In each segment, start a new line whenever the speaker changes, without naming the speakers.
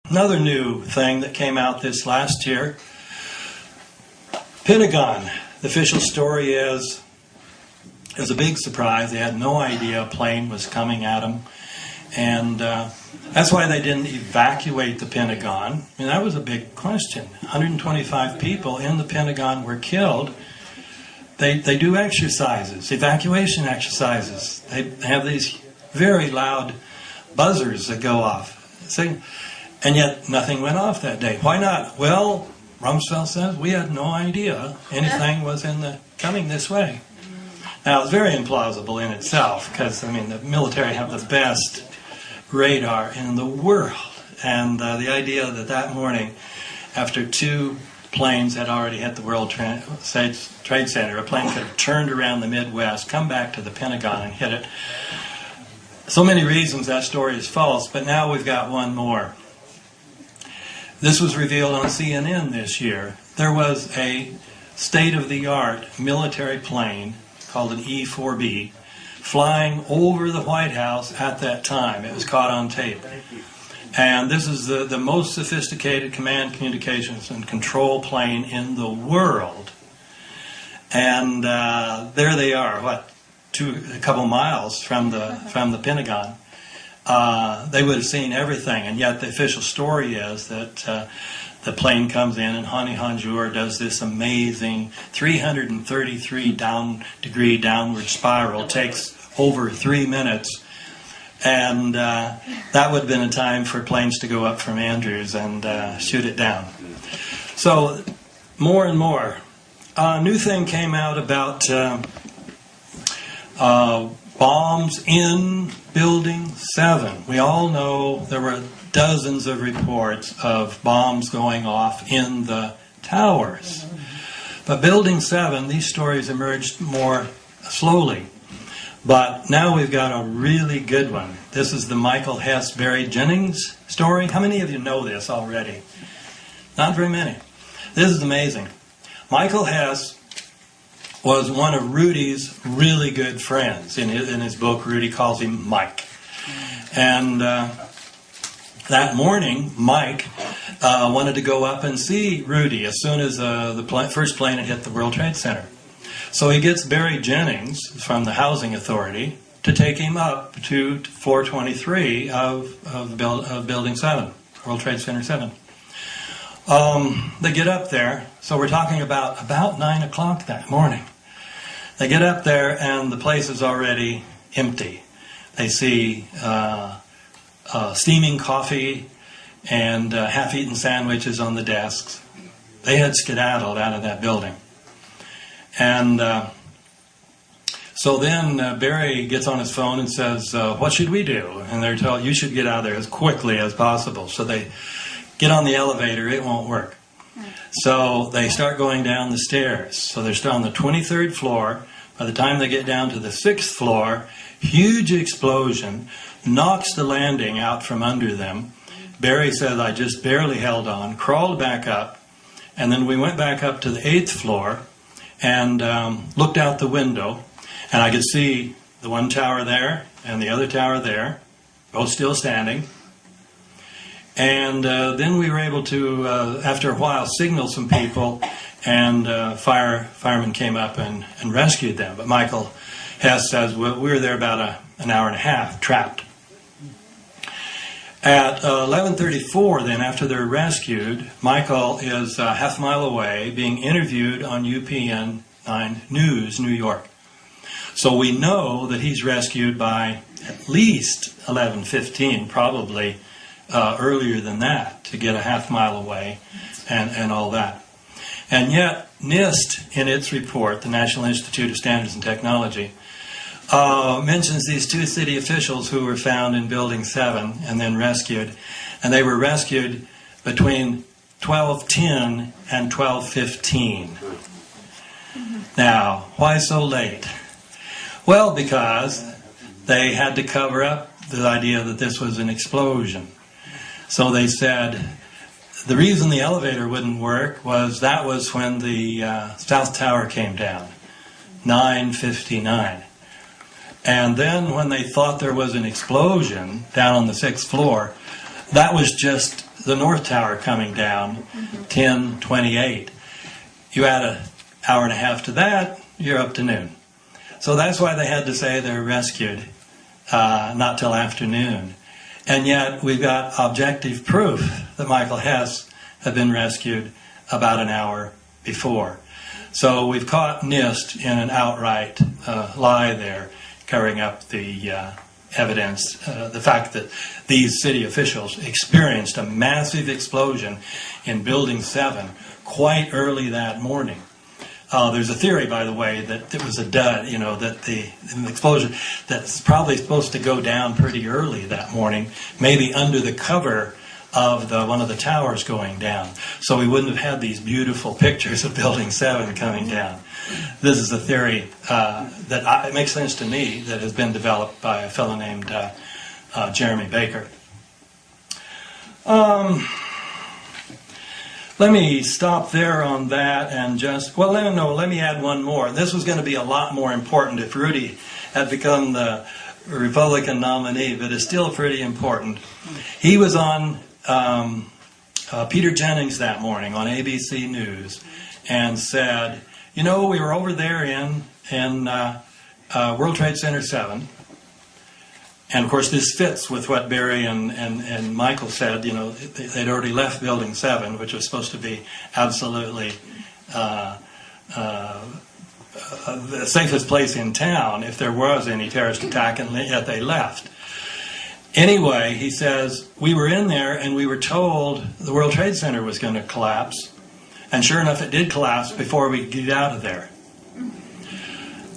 Another new thing that came out this last year, Pentagon. The official story is, it was a big surprise. They had no idea a plane was coming at them. And that's why they didn't evacuate the Pentagon. I mean, that was a big question. 125 people in the Pentagon were killed. They do exercises, evacuation exercises. They have these very loud buzzers that go off. See? And yet nothing went off that day. Why not? Well, Rumsfeld says we had no idea anything was coming this way. Now, it's very implausible in itself because, I mean, the military have the best radar in the world. And the idea that morning, after two planes had already hit the World Trade Center, a plane could have turned around the Midwest, come back to the Pentagon and hit it. So many reasons that story is false, but now we've got one more. This was revealed on CNN this year. There was a state-of-the-art military plane called an E-4B flying over the White House at that time. It was caught on tape. And this is the most sophisticated command, communications, and control plane in the world. And there they are, a couple miles from the Pentagon. They would have seen everything, and yet the official story is that the plane comes in and Hani Hanjour does this amazing 333-degree downward spiral, takes over 3 minutes, and that would have been a time for planes to go up from Andrews and shoot it down. So, more and more. A new thing came out about bombs in Building 7. We all know there were dozens of reports of bombs going off in the towers. But Building 7, these stories emerged more slowly. But now we've got a really good one. This is the Michael Hess, Barry Jennings story. How many of you know this already? Not very many. This is amazing. Michael Hess was one of Rudy's really good friends. In his book, Rudy calls him Mike. And that morning, Mike wanted to go up and see Rudy as soon as the first plane had hit the World Trade Center. So he gets Barry Jennings from the Housing Authority to take him up to floor 23 of Building 7, World Trade Center 7. They get up there, so we're talking about 9 o'clock that morning. They get up there and the place is already empty. They see steaming coffee and half-eaten sandwiches on the desks. They had skedaddled out of that building. And so then Barry gets on his phone and says, what should we do? And they're told, you should get out of there as quickly as possible. So they get on the elevator, it won't work. So they start going down the stairs. So they're still on the 23rd floor. By the time they get down to the 6th floor, huge explosion knocks the landing out from under them. Barry said, I just barely held on, crawled back up, and then we went back up to the 8th floor and looked out the window, and I could see the one tower there and the other tower there, both still standing. And then we were able to, after a while, signal some people, and firemen came up and rescued them. But Michael Hess says, well, we were there about an hour and a half, trapped. At 11:34, then, after they're rescued, Michael is a half mile away being interviewed on UPN 9 News, New York. So we know that he's rescued by at least 11:15, probably earlier than that, to get a half mile away and all that. And yet, NIST, in its report, the National Institute of Standards and Technology, mentions these two city officials who were found in Building 7 and then rescued. And they were rescued between 12:10 and 12:15. Now, why so late? Well, because they had to cover up the idea that this was an explosion. So they said the reason the elevator wouldn't work was that was when the South Tower came down, 9:59. And then when they thought there was an explosion down on the 6th floor, that was just the North Tower coming down, 10:28. You add an hour and a half to that, you're up to noon. So that's why they had to say they're rescued, not till afternoon. And yet we've got objective proof that Michael Hess had been rescued about an hour before. So we've caught NIST in an outright lie there, covering up the evidence, the fact that these city officials experienced a massive explosion in Building 7 quite early that morning. There's a theory, by the way, that it was a dud, that the explosion that's probably supposed to go down pretty early that morning, maybe under the cover of one of the towers going down. So we wouldn't have had these beautiful pictures of Building 7 coming down. This is a theory that it makes sense to me, that has been developed by a fellow named Jeremy Baker. Let me stop there on that and let me add one more. This was going to be a lot more important if Rudy had become the Republican nominee, but it's still pretty important. He was on Peter Jennings that morning on ABC News and said, we were over there in World Trade Center 7. And of course, this fits with what Barry and Michael said. They'd already left Building 7, which was supposed to be absolutely the safest place in town if there was any terrorist attack, and yet they left. Anyway, he says, we were in there and we were told the World Trade Center was going to collapse. And sure enough, it did collapse before we get out of there.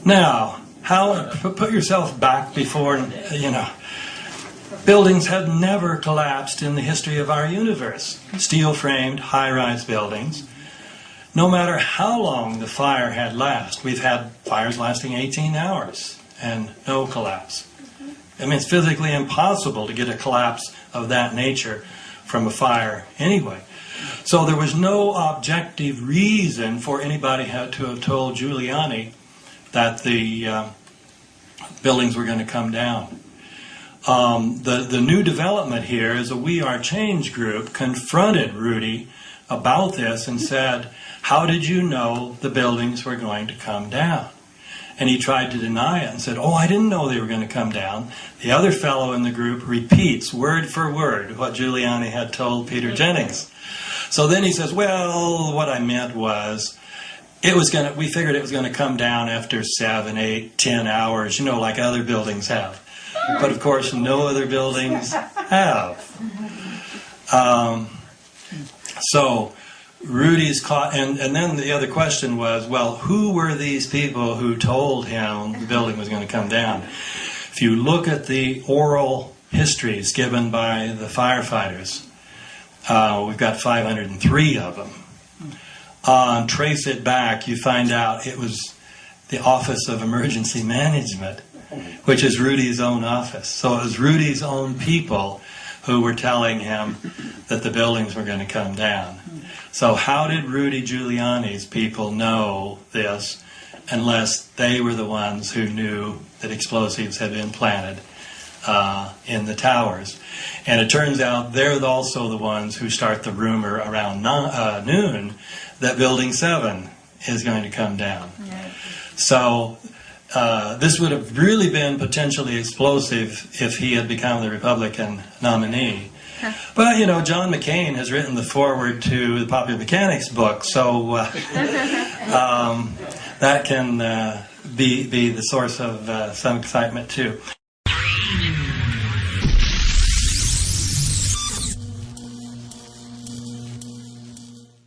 Now, put yourself back before, buildings had never collapsed in the history of our universe. Steel-framed, high-rise buildings. No matter how long the fire had lasted, we've had fires lasting 18 hours and no collapse. I mean, it's physically impossible to get a collapse of that nature from a fire anyway. So there was no objective reason for anybody to have told Giuliani that the buildings were going to come down. The new development here is a We Are Change group confronted Rudy about this and said, how did you know the buildings were going to come down? And he tried to deny it and said, I didn't know they were going to come down. The other fellow in the group repeats word for word what Giuliani had told Peter Jennings. So then he says, what I meant was, we figured it was going to come down after 7, 8, 10 hours, like other buildings have. But of course, no other buildings have. So Rudy's caught, and then the other question was, who were these people who told him the building was going to come down? If you look at the oral histories given by the firefighters, we've got 503 of them. Trace it back, you find out it was the Office of Emergency Management, which is Rudy's own office. So it was Rudy's own people who were telling him that the buildings were going to come down. So how did Rudy Giuliani's people know this unless they were the ones who knew that explosives had been planted in the towers? And it turns out they're also the ones who start the rumor around noon that Building 7 is going to come down. Right. So this would have really been potentially explosive if he had become the Republican nominee. Huh. But, John McCain has written the foreword to the Popular Mechanics book, so that can be the source of some excitement too.